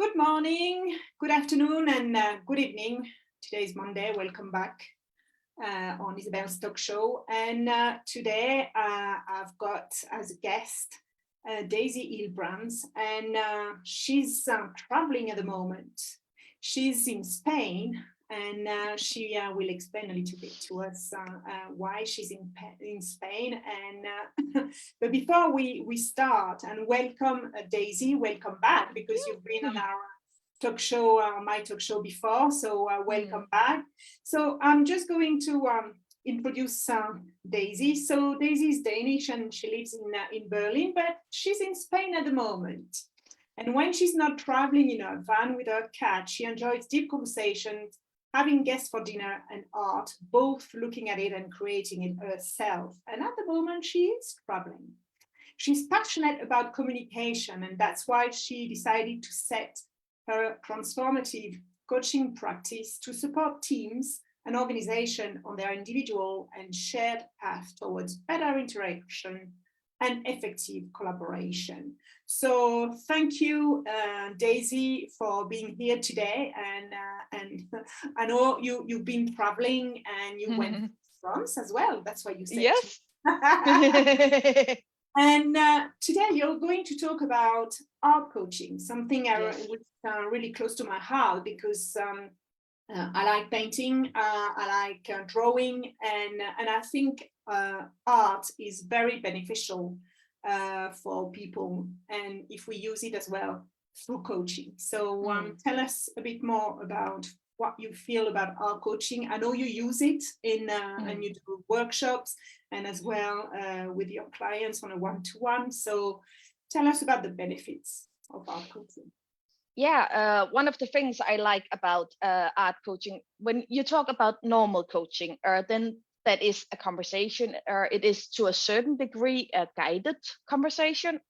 Good morning, good afternoon, and good evening. Today is Monday. Welcome back on Isabelle's talk show. And today I've got as a guest Daisy Hilbrands, and she's traveling at the moment. She's in Spain, and she will explain a little bit to us why she's in Spain. And but before we start, and welcome Daisy, welcome back, because you've been on our talk show, my talk show before, so welcome back. So I'm just going to introduce Daisy. So Daisy is Danish and she lives in Berlin, but she's in Spain at the moment. And when she's not traveling in her van with her cat, she enjoys deep conversations, having guests for dinner and art, both looking at it and creating it herself. And at the moment, she is traveling. She's passionate about communication, and that's why she decided to set her transformative coaching practice to support teams and organizations on their individual and shared path towards better interaction and effective collaboration. So thank you, Daisy, for being here today. And I know you've been traveling and you went to France as well. That's why you said yes. And today you're going to talk about art coaching, something which is really close to my heart, because I like painting, I like drawing, and I think art is very beneficial for people, and if we use it as well through coaching. So tell us a bit more about what you feel about art coaching. I know you use it in and you do workshops and as well with your clients on a one-to-one. So tell us about the benefits of art coaching. Yeah, one of the things I like about art coaching, when you talk about normal coaching, then that is a conversation, it is to a certain degree a guided conversation,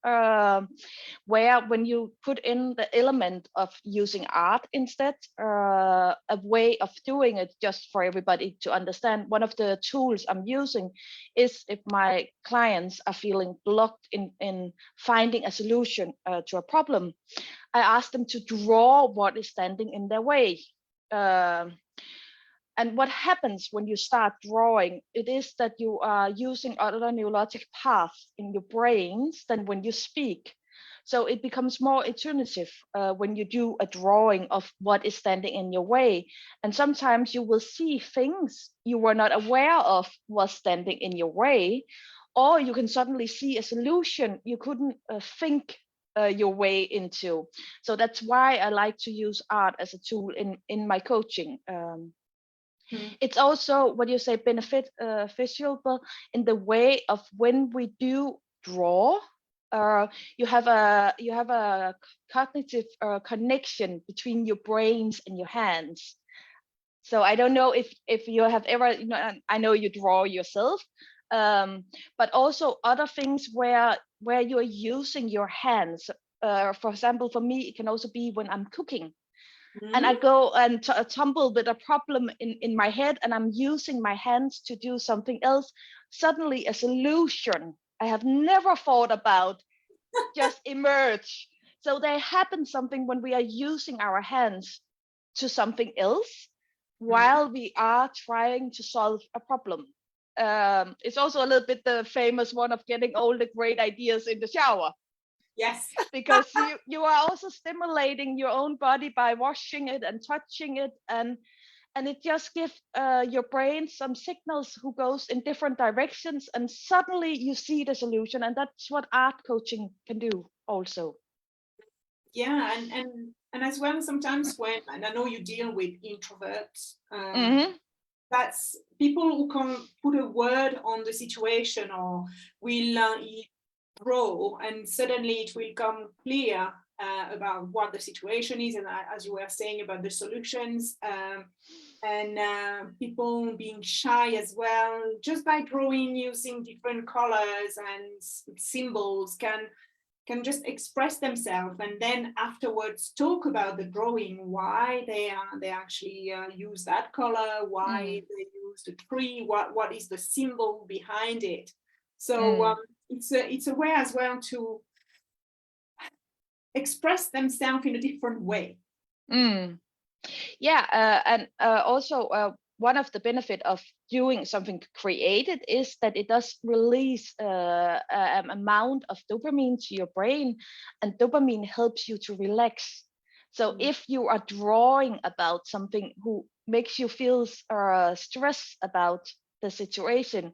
where when you put in the element of using art instead, a way of doing it, just for everybody to understand. One of the tools I'm using is if my clients are feeling blocked in finding a solution to a problem, I ask them to draw what is standing in their way. And what happens when you start drawing, it is that you are using other neurologic paths in your brains than when you speak. So it becomes more intuitive when you do a drawing of what is standing in your way. And sometimes you will see things you were not aware of was standing in your way, or you can suddenly see a solution you couldn't think your way into. So that's why I like to use art as a tool in my coaching. It's also what you say beneficial in the way of when we do draw. You have a cognitive connection between your brains and your hands. So I don't know if you have ever, I know you draw yourself, but also other things where you are using your hands. For example, for me, it can also be when I'm cooking. And I go and tumble with a problem in my head, and I'm using my hands to do something else. Suddenly a solution I have never thought about just emerge. So there happens something when we are using our hands to something else while we are trying to solve a problem. It's also a little bit the famous one of getting all the great ideas in the shower. Yes. Because you are also stimulating your own body by washing it and touching it, and it just gives your brain some signals who goes in different directions, and suddenly you see the solution. And that's what art coaching can do also. Yeah, and as well, sometimes when, and I know you deal with introverts, that's people who can put a word on the situation or will grow, and suddenly it will come clear about what the situation is, and as you were saying about the solutions, and people being shy as well, just by drawing using different colors and symbols can just express themselves, and then afterwards talk about the drawing, why they actually use that color, why they use the tree, what is the symbol behind it. So it's a way as well to express themselves in a different way. Yeah, and also one of the benefit of doing something created is that it does release an amount of dopamine to your brain, and dopamine helps you to relax. So if you are drawing about something who makes you feel stress about the situation,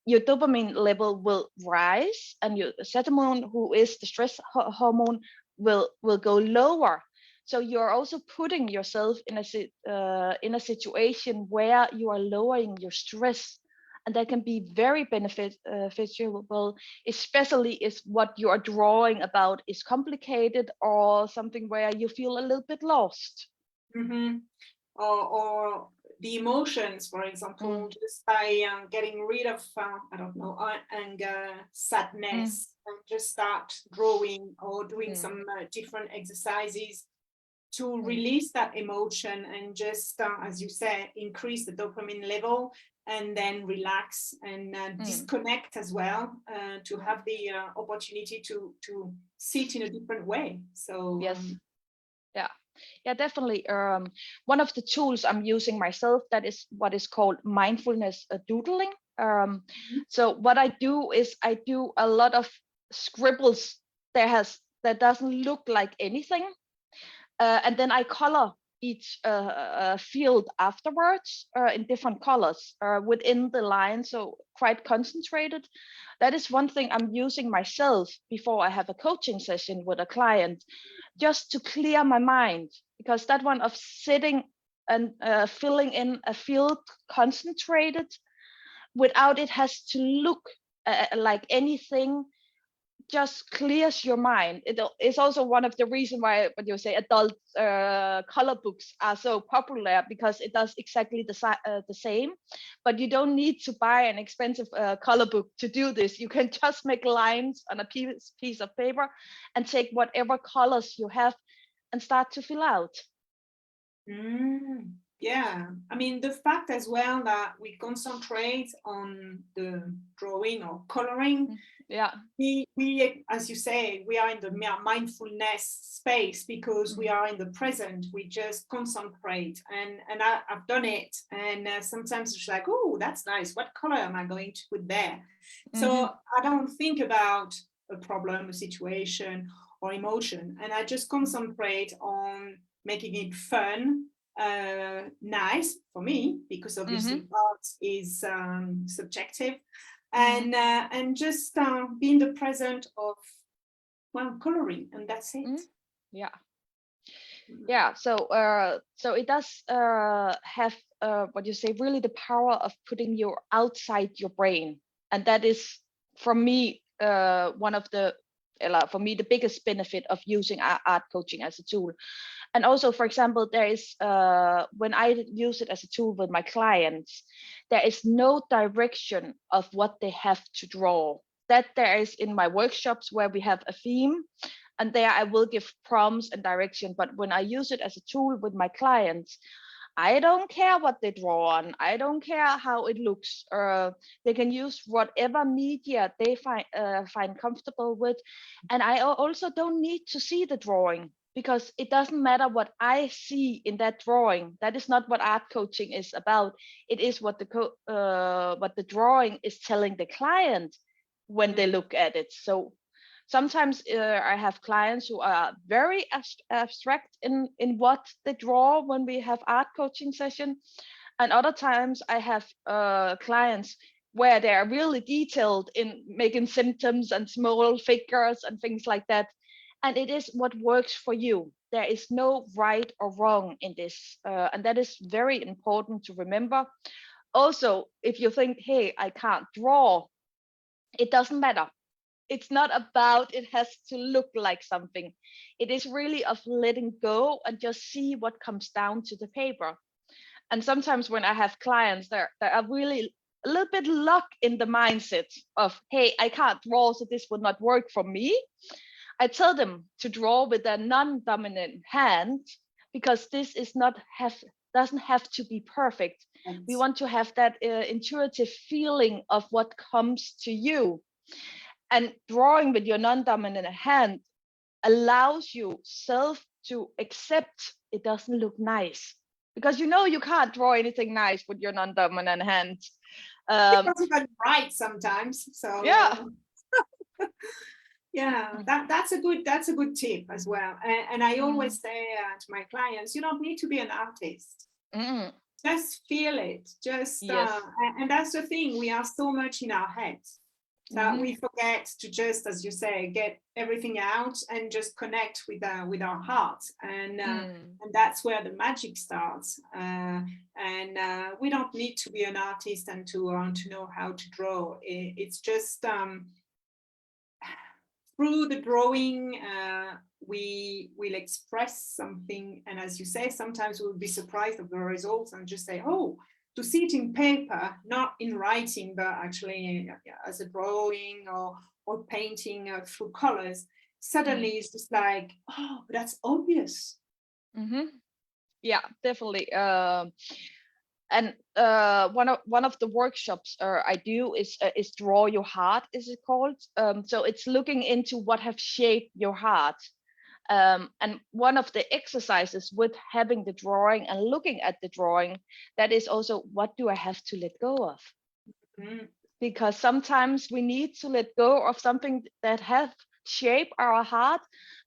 your dopamine level will rise, and your serotonin, who is the stress hormone, will go lower. So you're also putting yourself in a situation where you are lowering your stress, and that can be very beneficial, especially if what you are drawing about is complicated or something where you feel a little bit lost. Or the emotions, for example, just by getting rid of, I don't know, anger, sadness, and just start drawing or doing some different exercises to release that emotion and just, as you say, increase the dopamine level, and then relax and disconnect as well, to have the opportunity to sit in a different way. So yes. Yeah, definitely. One of the tools I'm using myself, that is what is called mindfulness doodling. So what I do is I do a lot of scribbles that doesn't look like anything, and then I color each field afterwards in different colors within the line, so quite concentrated. That is one thing I'm using myself before I have a coaching session with a client, just to clear my mind, because that one of sitting and filling in a field concentrated without it has to look like anything, just clears your mind. It is also one of the reasons why, what you say, adult color books are so popular, because it does exactly the same, but you don't need to buy an expensive color book to do this. You can just make lines on a piece of paper and take whatever colors you have and start to fill out. Yeah, I mean, the fact as well that we concentrate on the drawing or coloring, we, as you say, we are in the mindfulness space, because we are in the present. We just concentrate, and I've done it, and sometimes it's like, oh, that's nice, what color am I going to put there? So I don't think about a problem, a situation, or emotion, and I just concentrate on making it fun, nice for me, because obviously art is subjective, and just be in the present of, well, coloring, and that's it. Yeah, so it does have what you say, really the power of putting you outside your brain, and that is, for me, one of the for me the biggest benefit of using art coaching as a tool. And also, for example, there is when I use it as a tool with my clients, there is no direction of what they have to draw. That there is in my workshops, where we have a theme, and there I will give prompts and direction. But when I use it as a tool with my clients, I don't care what they draw on. I don't care how it looks. They can use whatever media they find comfortable with. And I also don't need to see the drawing, because it doesn't matter what I see in that drawing. That is not what art coaching is about. It is what the drawing is telling the client when they look at it. So sometimes I have clients who are very abstract in what they draw when we have art coaching session, and other times I have clients where they are really detailed in making symptoms and small figures and things like that. And it is what works for you. There is no right or wrong in this, and that is very important to remember. Also, if you think, hey, I can't draw, it doesn't matter. It's not about it has to look like something. It is really of letting go and just see what comes down to the paper. And sometimes when I have clients that are really a little bit locked in the mindset of, hey, I can't draw, so this would not work for me, I tell them to draw with a non-dominant hand, because this is not doesn't have to be perfect. We want to have that intuitive feeling of what comes to you. And drawing with your non-dominant hand allows you self to accept it doesn't look nice, because you can't draw anything nice with your non-dominant hand. It doesn't even right sometimes. So Yeah. yeah, that's a good tip as well. And I always say to my clients, you don't need to be an artist. Just feel it. Just Yes. and that's the thing. We are so much in our heads that we forget to just, as you say, get everything out and just connect with our heart. And that's where the magic starts. And we don't need to be an artist and to know how to draw. It's just through the drawing, we will express something. And as you say, sometimes we'll be surprised of the results and just say, oh, to see it in paper, not in writing, but actually as a drawing or painting through colors, suddenly it's just like, oh, that's obvious. Yeah, definitely. And one of the workshops I do is Draw Your Heart, is it called? So it's looking into what have shaped your heart. And one of the exercises with having the drawing and looking at the drawing, that is also, what do I have to let go of? Because sometimes we need to let go of something that have shaped our heart,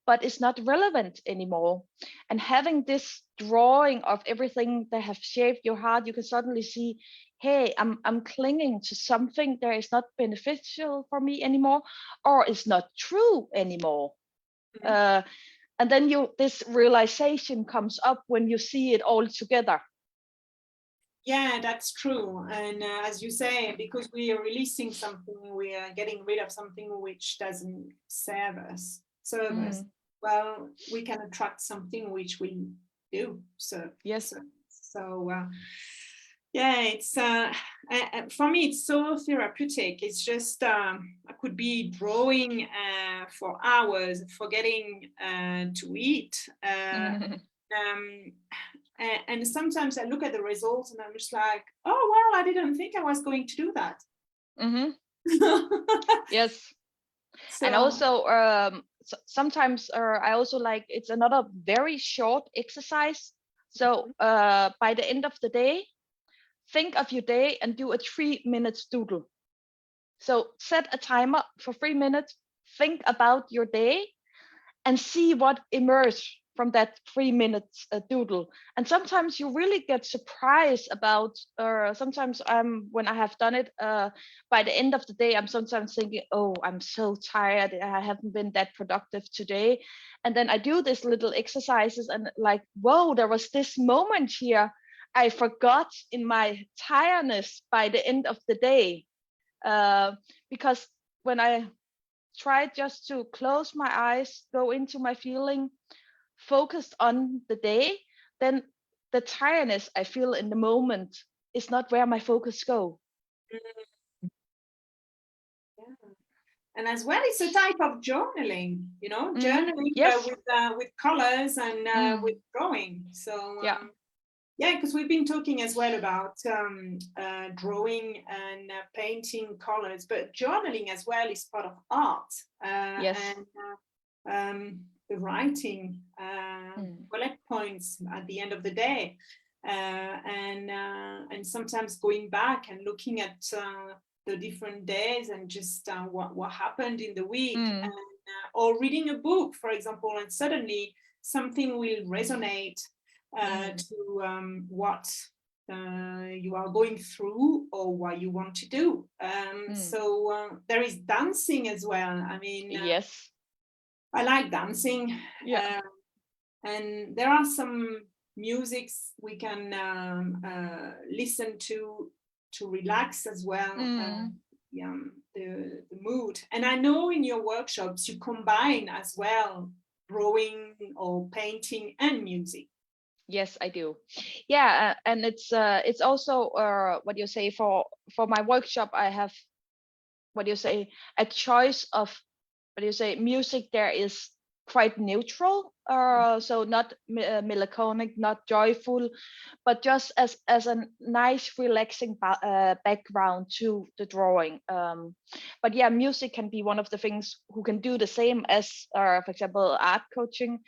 but it's not relevant anymore. And having this drawing of everything that have shaped your heart, you can suddenly see, hey, I'm clinging to something that is not beneficial for me anymore, or is not true anymore. And then this realization comes up when you see it all together. Yeah, that's true. And as you say, because we are releasing something, we are getting rid of something which doesn't serve us. Well, we can attract something which we do. So yes. Yeah, it's for me, it's so therapeutic. It's just I could be drawing for hours, forgetting to eat. And sometimes I look at the results and I'm just like, oh, well, I didn't think I was going to do that. Yes. So, and also sometimes I also like, it's another very short exercise. So by the end of the day, think of your day and do a 3-minute doodle. So set a timer for 3 minutes, think about your day and see what emerges from that 3 minutes doodle. And sometimes you really get surprised about, sometimes when I have done it, by the end of the day, I'm sometimes thinking, oh, I'm so tired, I haven't been that productive today. And then I do these little exercises and like, whoa, there was this moment here I forgot in my tiredness by the end of the day. Because when I try just to close my eyes, go into my feeling, focused on the day, then the tiredness I feel in the moment is not where my focus go. Yeah. And as well, it's a type of journaling, journaling yes. With colors and with drawing. So yeah, because we've been talking as well about drawing and painting colors, but journaling as well is part of art. Yes. And the writing, bullet points at the end of the day, and sometimes going back and looking at the different days and just what happened in the week, and, or reading a book, for example, and suddenly something will resonate to what you are going through or what you want to do. So there is dancing as well. I mean, yes, I like dancing. Yeah. And there are some musics we can listen to relax as well. The mood. And I know in your workshops you combine as well drawing or painting and music. Yes, I do. Yeah, and it's also what you say, for my workshop I have, what you say, a choice of, what you say, music. There is quite neutral, so not melancholic, not joyful, but just as a nice relaxing background to the drawing. But yeah, music can be one of the things who can do the same as, for example, art coaching.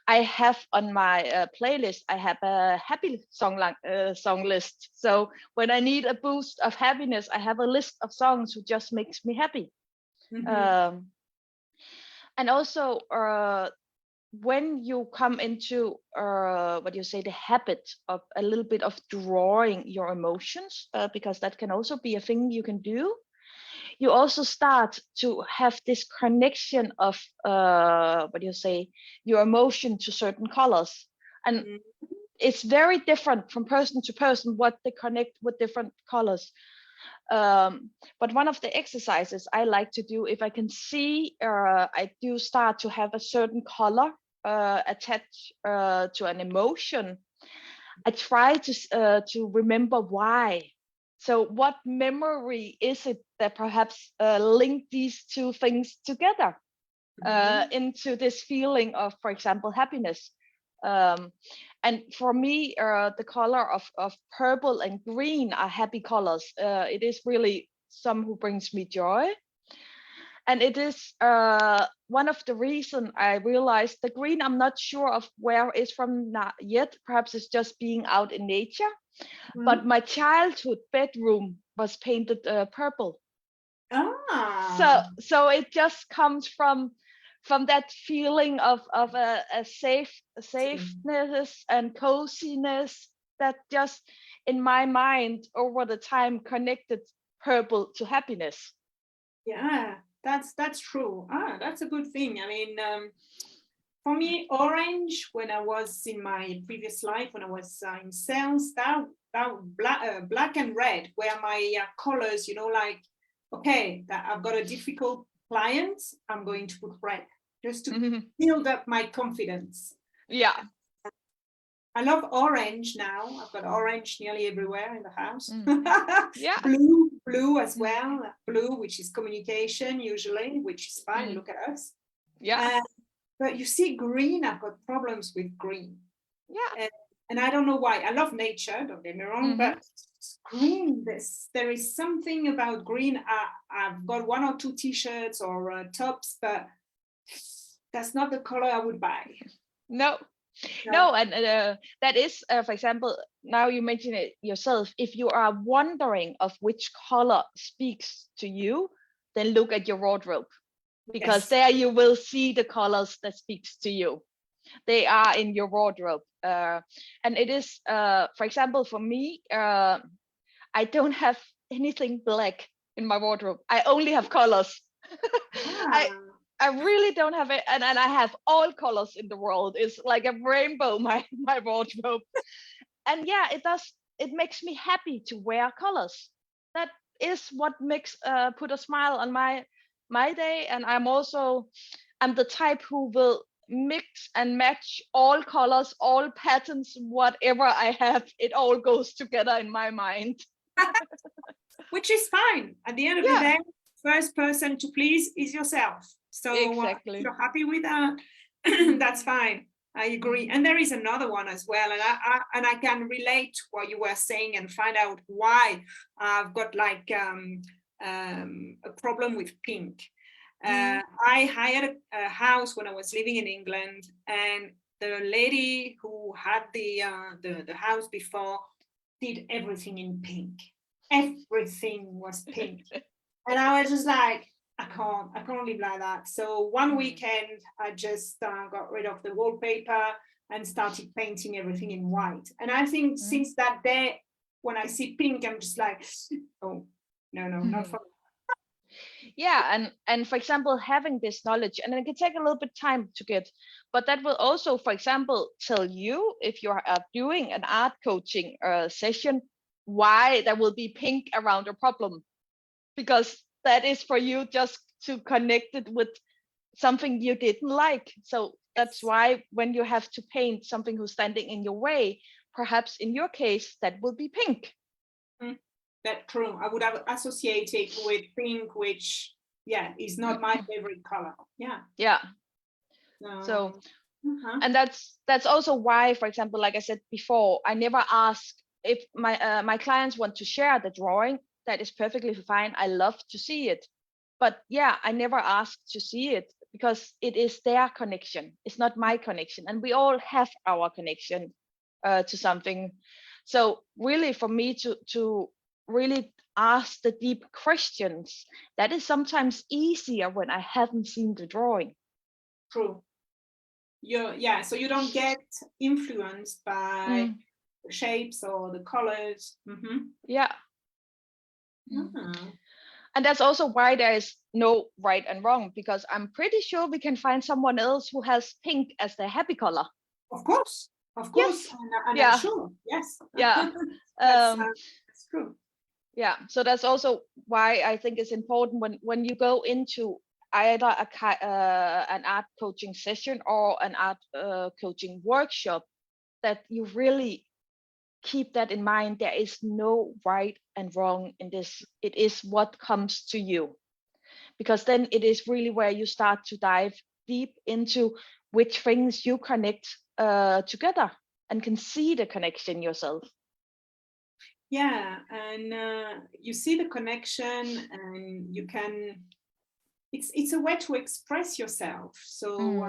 I have on my playlist, I have a happy song list. So when I need a boost of happiness, I have a list of songs who just makes me happy. And also, when you come into the habit of a little bit of drawing your emotions, because that can also be a thing you can do, you also start to have this connection of your emotion to certain colors. And it's very different from person to person what they connect with different colors. But one of the exercises I like to do, if I can see I do start to have a certain color attached to an emotion, I try to remember why. So what memory is it that perhaps link these two things together into this feeling of, for example, happiness? And for me, the color of purple and green are happy colors. It is really some who brings me joy. And it is one of the reasons I realized the green, I'm not sure of where it's from yet. Perhaps it's just being out in nature. But my childhood bedroom was painted purple. So it just comes from that feeling of a safeness and coziness that just in my mind over the time connected purple to happiness. Yeah, that's true. That's a good thing. I mean, for me, orange, when I was in my previous life, when I was in sales, that black and red were my colors, like, okay, that I've got a difficult client, I'm going to put red just to build up my confidence. Yeah. I love orange now. I've got orange nearly everywhere in the house. Yeah. Blue as well. Blue, which is communication usually, which is fine. Look at us. Yeah. But you see green, I've got problems with green. Yeah. And I don't know why. I love nature, don't get me wrong, but green, there is something about green. I've got 1 or 2 t-shirts or tops, but that's not the color I would buy. No, and that is, for example, now you mention it yourself, if you are wondering of which color speaks to you, then look at your wardrobe, because there you will see the colors that speaks to you. They are in your wardrobe. And it is, for example, for me, I don't have anything black in my wardrobe. I only have colors. I really don't have it, and I have all colors in the world. It's like a rainbow, my wardrobe. And yeah, it makes me happy to wear colors. That is what makes put a smile on my day. And I'm the type who will mix and match all colors, all patterns, whatever I have, it all goes together in my mind. Which is fine. At the end of the day, first person to please is yourself. So exactly. if you're happy with that, that's fine. I agree. And there is another one as well. And I can relate to what you were saying and find out why I've got like a problem with pink. I hired a house when I was living in England, and the lady who had the house before did everything in pink. Everything was pink. And I was just like, I can't live like that. So one weekend, I just got rid of the wallpaper and started painting everything in white. And I think since that day, when I see pink, I'm just like, oh, no, not for me. Yeah, and for example, having this knowledge, and it can take a little bit time to get, but that will also, for example, tell you if you are doing an art coaching session, why there will be pink around a problem, because that is for you just to connect it with something you didn't like. So that's why when you have to paint something who's standing in your way, perhaps in your case, that will be pink. That's true. I would have associated with pink, which is not my favorite color. Yeah. So, uh-huh. and that's also why, for example, like I said before, I never ask if my clients want to share the drawing. That is perfectly fine. I love to see it, but yeah, I never ask to see it because it is their connection. It's not my connection, and we all have our connection to something. So really, for me to really ask the deep questions, that is sometimes easier when I haven't seen the drawing. True. Yeah, so you don't get influenced by the shapes or the colors. Mm-hmm. Yeah. Uh-huh. And that's also why there is no right and wrong, because I'm pretty sure we can find someone else who has pink as their happy color. Of course, Yes. and I'm Yeah. sure, yes. Yeah. That's true. Yeah. So that's also why I think it's important when you go into either an art coaching session or an art coaching workshop, that you really keep that in mind. There is no right and wrong in this. It is what comes to you, because then it is really where you start to dive deep into which things you connect together and can see the connection yourself. Yeah, and you see the connection, and you can. It's a way to express yourself. So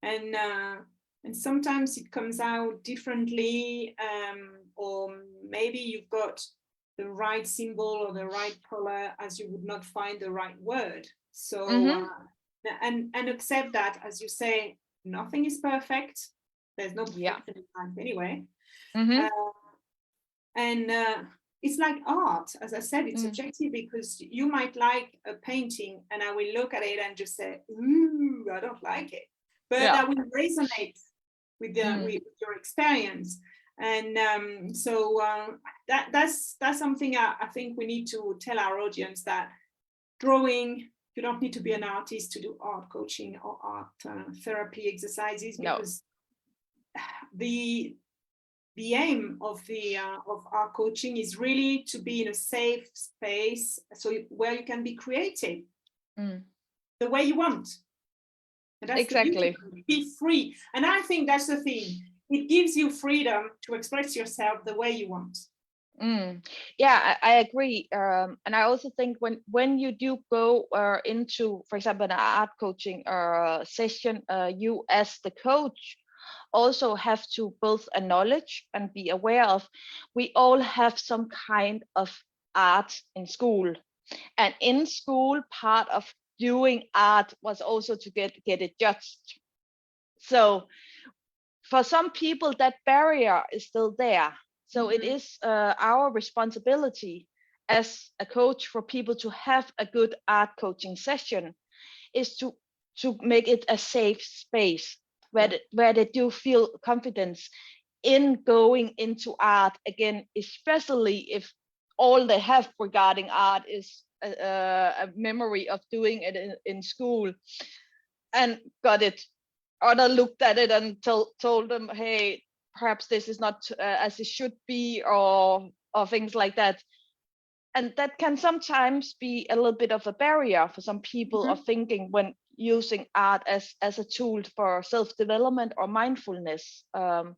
and sometimes it comes out differently, or maybe you've got the right symbol or the right color as you would not find the right word. So and accept that, as you say, nothing is perfect. There's no perfection in life anyway. And it's like art, as I said, it's subjective, because you might like a painting and I will look at it and just say, ooh, I don't like it, but that will resonate with with your experience. And that's something I think we need to tell our audience, that drawing, you don't need to be an artist to do art coaching or art therapy exercises, because the aim of our coaching is really to be in a safe space, so where you can be creative the way you want. And that's exactly. the beauty. Be free. And I think that's the thing. It gives you freedom to express yourself the way you want. Yeah, I agree. And I also think when you do go into, for example, an art coaching session, you as the coach also have to both acknowledge and be aware of, we all have some kind of art in school. And in school, part of doing art was also to get it judged. So for some people, that barrier is still there. So it is our responsibility as a coach for people to have a good art coaching session, is to make it a safe space where they do feel confidence in going into art again, especially if all they have regarding art is a memory of doing it in school and got it. Other looked at it and told them, hey, perhaps this is not as it should be, or things like that. And that can sometimes be a little bit of a barrier for some people of thinking when using art as a tool for self-development or mindfulness. And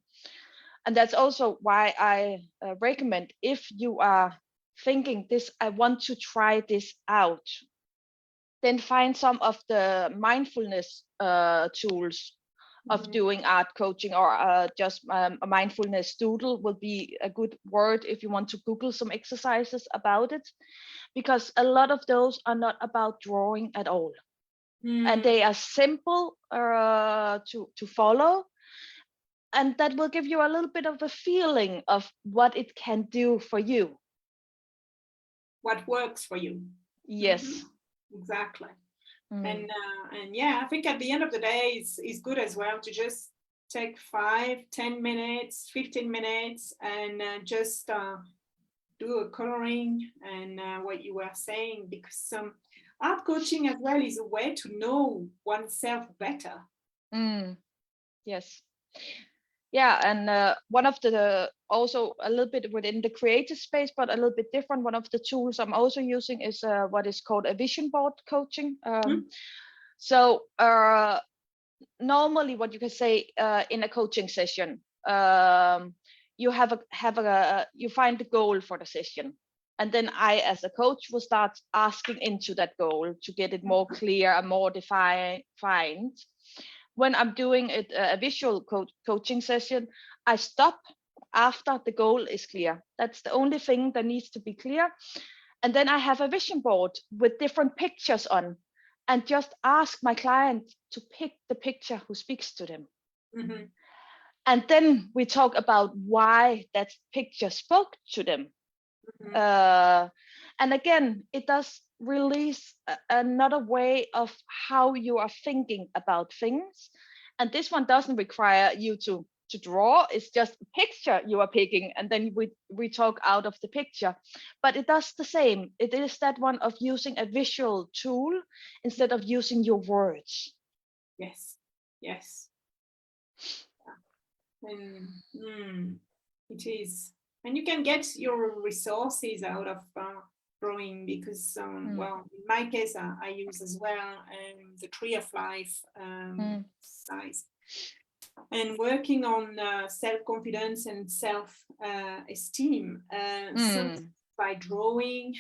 that's also why I recommend, if you are thinking this, I want to try this out, then find some of the mindfulness tools of doing art coaching, or just a mindfulness doodle will be a good word if you want to Google some exercises about it, because a lot of those are not about drawing at all. And they are simple to follow, and that will give you a little bit of a feeling of what it can do for you. What works for you. Yes. Exactly. And yeah, I think at the end of the day, it's good as well to just take 5-10 minutes, 15 minutes, and just do a coloring and what you were saying, because art coaching as well is a way to know oneself better. Yes. Yeah, and one of the also a little bit within the creative space, but a little bit different. One of the tools I'm also using is what is called a vision board coaching. So normally what you can say in a coaching session, you you find the goal for the session, and then I, as a coach, will start asking into that goal to get it more clear and more defined. When I'm doing it a visual coaching session, I stop after the goal is clear. That's the only thing that needs to be clear. And then I have a vision board with different pictures on, and just ask my client to pick the picture who speaks to them. Mm-hmm. And then we talk about why that picture spoke to them. Mm-hmm. And again, it does release another way of how you are thinking about things. And this one doesn't require you to draw. It's just a picture you are picking, and then we talk out of the picture. But it does the same. It is that one of using a visual tool instead of using your words. Yes. It is. And you can get your resources out of drawing, because well, in my case, I use as well the Tree of Life size, and working on self-confidence and self-esteem. By drawing,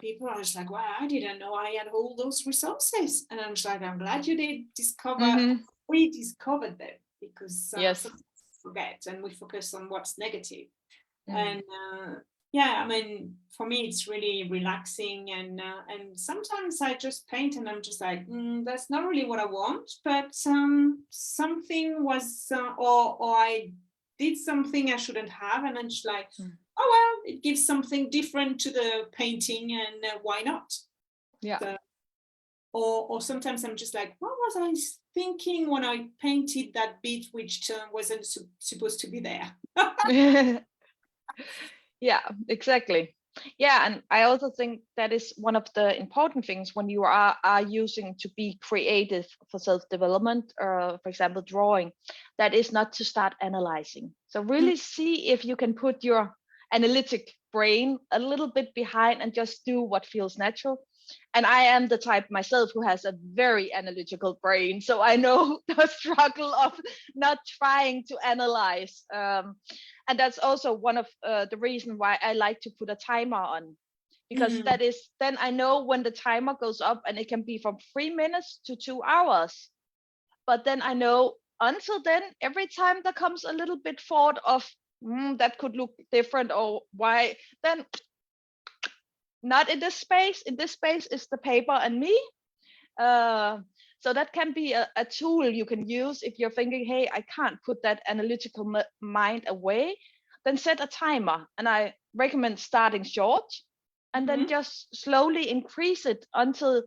people are just like, wow, I didn't know I had all those resources. And I'm just like, I'm glad you did rediscover them, because yes. Sometimes we forget and we focus on what's negative. And yeah, I mean, for me, it's really relaxing. And sometimes I just paint and I'm just like, that's not really what I want, but something was, or I did something I shouldn't have. And I'm just like, oh, well, it gives something different to the painting, and why not? Yeah. So, or sometimes I'm just like, what was I thinking when I painted that bit which wasn't supposed to be there? Yeah, exactly. Yeah, and I also think that is one of the important things when you are using to be creative for self-development, or for example, drawing, that is not to start analyzing. So really see if you can put your analytic brain a little bit behind and just do what feels natural. And I am the type myself who has a very analytical brain, so I know the struggle of not trying to analyze. And that's also one of the reasons why I like to put a timer on, because that is, then I know when the timer goes up, and it can be from 3 minutes to 2 hours. But then I know until then, every time there comes a little bit thought of that could look different, or why, then not in this space. In this space is the paper and me. So that can be a tool you can use if you're thinking, hey, I can't put that analytical mind away. Then set a timer, and I recommend starting short, and then just slowly increase it until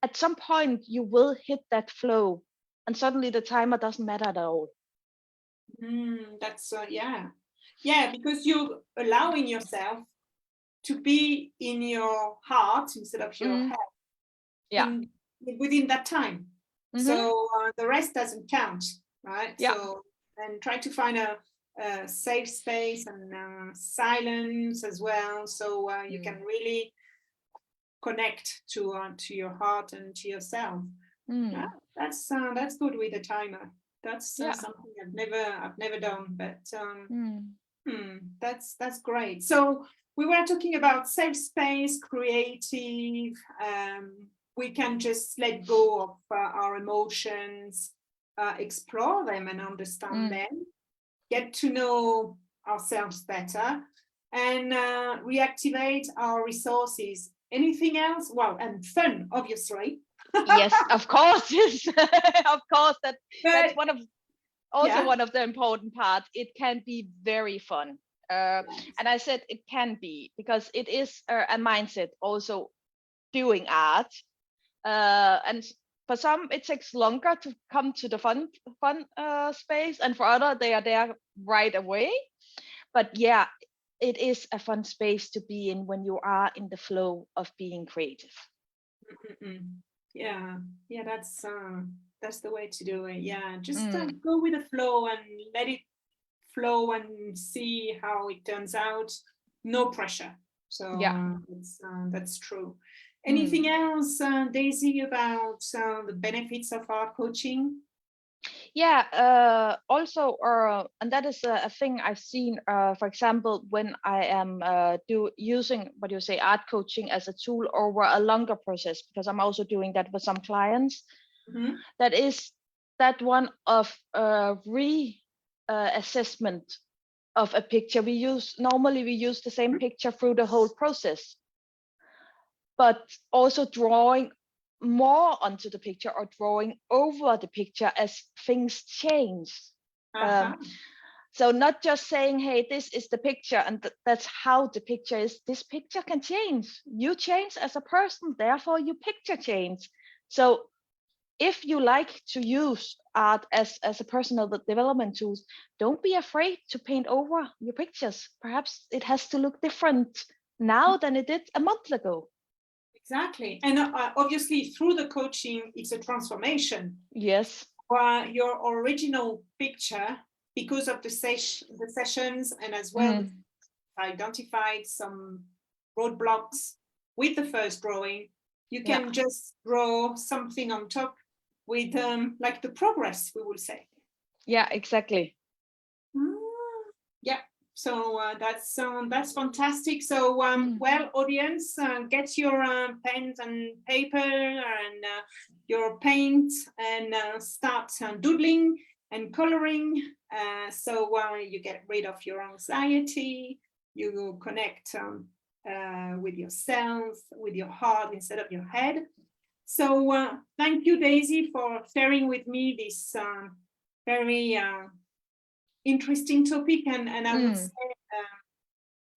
at some point you will hit that flow, and suddenly the timer doesn't matter at all. That's yeah, because you're allowing yourself to be in your heart instead of your head, within that time. So the rest doesn't count, right? So, and try to find a safe space and silence as well, so you can really connect to your heart and to yourself. That's good with a timer. That's something I've never done, but that's great. So we were talking about safe space, creative. We can just let go of our emotions, explore them and understand them, get to know ourselves better, and reactivate our resources. Anything else? Well, and fun, obviously. Yes, of course. Yes. Of course, that's one of the important parts. It can be very fun. And I said it can be because it is a mindset also doing art. And for some, it takes longer to come to the fun space, and for others, they are there right away. But yeah, it is a fun space to be in when you are in the flow of being creative. Yeah, that's the way to do it. Yeah, just go with the flow and let it flow and see how it turns out. No pressure. So that's true. Anything else, Daisy, about the benefits of art coaching? Yeah, also, and that is a thing I've seen, for example, when I am using, what you say, art coaching as a tool over a longer process, because I'm also doing that with some clients. Mhm. That is that one of assessment of a picture. Normally we use the same picture through the whole process, but also drawing more onto the picture or drawing over the picture as things change. Uh-huh. So not just saying, hey, this is the picture and that's how the picture is. This picture can change. You change as a person, therefore your picture change. So if you like to use art as a personal development tool, don't be afraid to paint over your pictures. Perhaps it has to look different now than it did a month ago. Exactly. And obviously through the coaching, it's a transformation. Yes. Your original picture, because of the sessions, and as well identified some roadblocks with the first drawing, you can just draw something on top with like the progress, we will say. Yeah, exactly. Yeah. So that's fantastic. So well, audience, get your pens and paper and your paint and start doodling and coloring. So you get rid of your anxiety. You connect with yourself, with your heart instead of your head. So thank you, Daisy, for sharing with me this very interesting topic, and I would say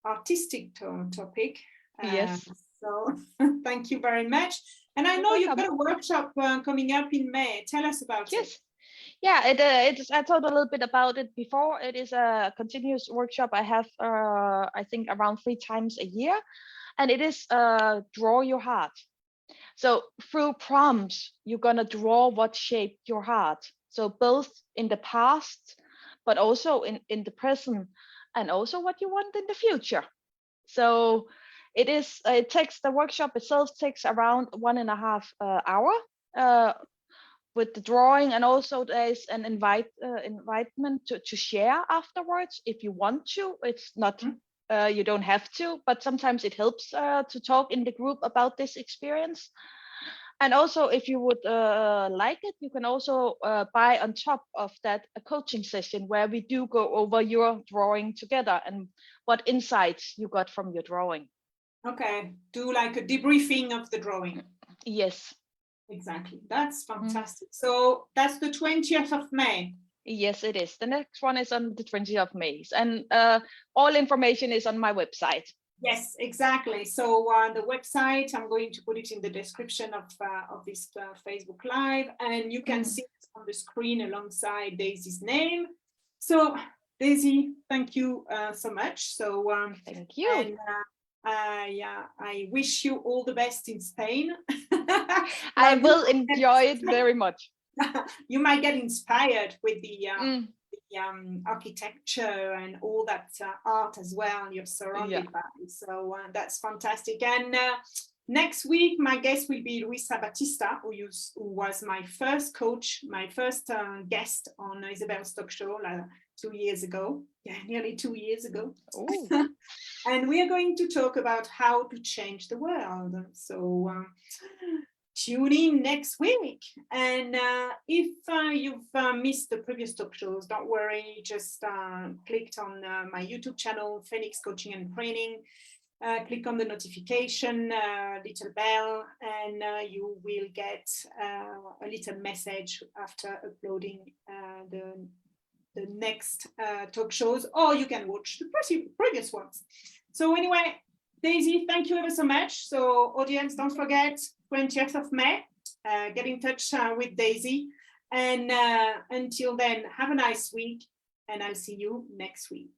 artistic topic. Yes. So thank you very much. And I You're know you've welcome. got a workshop coming up in May. Tell us about it. Yes. Yeah, it is. I told a little bit about it before. It is a continuous workshop I have, I think, around 3 times a year, and it is draw your heart. So through prompts, you're gonna draw what shaped your heart. So both in the past, but also in the present, and also what you want in the future. So it takes, the workshop itself takes around 1.5 hour with the drawing, and also there's an invitement to share afterwards if you want to. It's not you don't have to, but sometimes it helps to talk in the group about this experience. And also, if you would like it, you can also buy on top of that a coaching session where we do go over your drawing together and what insights you got from your drawing. Okay, do like a debriefing of the drawing. Yes. Exactly, that's fantastic. So that's the 20th of May. Yes, it is. The next one is on the 20th of May, and all information is on my website. Yes, exactly. So the website, I'm going to put it in the description of this Facebook Live, and you can see it on the screen alongside Daisy's name. So Daisy, thank you so much. So thank you. And I wish you all the best in Spain. I will enjoy it very much. You might get inspired with the architecture and all that art as well. You're surrounded by it. So that's fantastic. And next week, my guest will be Luisa Batista, who was my first coach, my first guest on Isabelle's talk show 2 years ago. Yeah, nearly 2 years ago. And we are going to talk about how to change the world. So tune in next week. And if you've missed the previous talk shows, don't worry, just clicked on my YouTube channel, Phoenix Coaching and Training. Click on the notification little bell, and you will get a little message after uploading the next talk shows, or you can watch the previous ones. So anyway, Daisy, thank you ever so much. So audience, don't forget, 20th of May, get in touch with Daisy. And until then, have a nice week, and I'll see you next week.